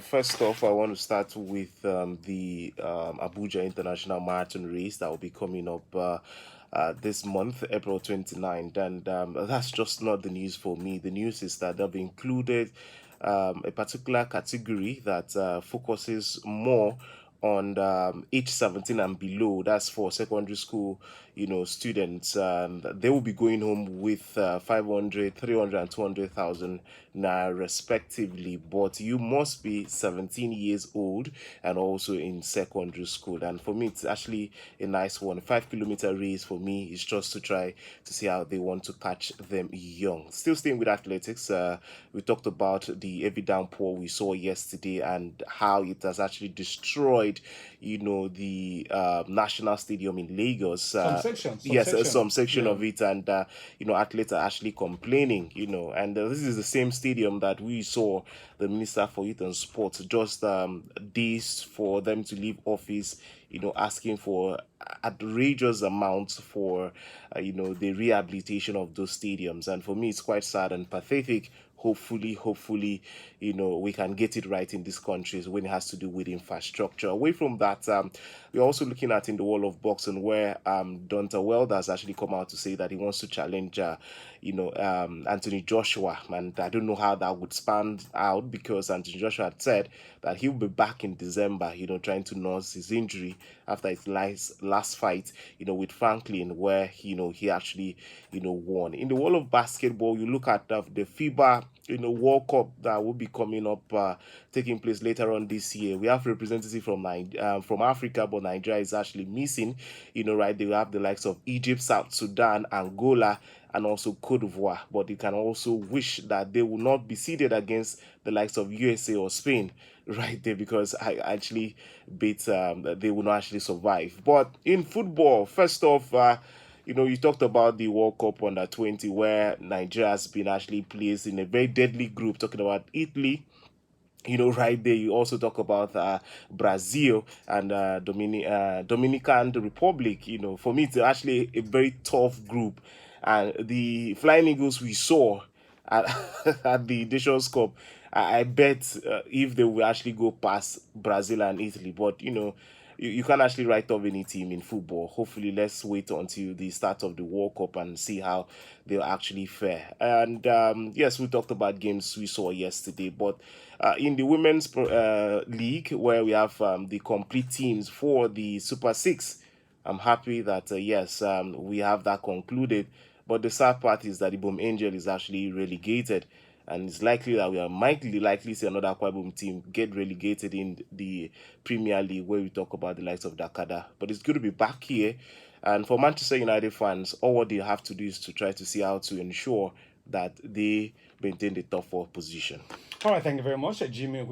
First off, I want to start with the Abuja International Marathon race that will be coming up this month, April 29th. And that's just not the news for me. The news is that they've included a particular category that focuses more on age 17 and below. That's for secondary school, students. They will be going home with 500, 300, and 200,000 naira respectively. But you must be 17 years old and also in secondary school. And for me, it's actually a nice one. 5 kilometer race for me is just to try to see how they want to catch them young. Still staying with athletics, we talked about the heavy downpour we saw yesterday and how it has actually destroyed, the National Stadium in Lagos. Some section of it, and athletes are actually complaining. And this is the same stadium that we saw the Minister for Youth and Sports just days for them to leave office, asking for outrageous amounts for, the rehabilitation of those stadiums. And for me, it's quite sad and pathetic. Hopefully, we can get it right in this country when it has to do with infrastructure. Away from that, we're also looking at in the world of boxing where Deontay Wilder has actually come out to say that he wants to challenge, Anthony Joshua. And I don't know how that would span out because Anthony Joshua had said that he'll be back in December, trying to nurse his injury after his last fight, with Franklin, where, he actually, won. In the world of basketball, you look at the FIBA, World Cup that will be coming up, taking place later on this year. We have representatives from Africa, but Nigeria is actually missing. Right? They have the likes of Egypt, South Sudan, Angola, and also Cote d'Ivoire. But you can also wish that they will not be seeded against the likes of USA or Spain right there, because I actually bet that they will not actually survive. But in football, first off, you talked about the World Cup under 20, where Nigeria has been actually placed in a very deadly group, talking about Italy. Right there, you also talk about Brazil and Dominican Republic. For me, it's actually a very tough group. And the Flying Eagles we saw at, at the Nations Cup, I bet if they will actually go past Brazil and Italy. But, you can't actually write off any team in football. Hopefully, let's wait until the start of the World Cup and see how they'll actually fare. And yes, we talked about games we saw yesterday, but in the women's league, where we have the complete teams for the Super Six, I'm happy that yes, we have that concluded. But the sad part is that the Boom Angel is actually relegated, and it's likely that we are likely see another Akwa Ibom team get relegated in the Premier League, where we talk about the likes of Dakada. But it's good to be back here. And for Manchester United fans, all what they have to do is to try to see how to ensure that they maintain the top four position. All right, thank you very much, Jimmy.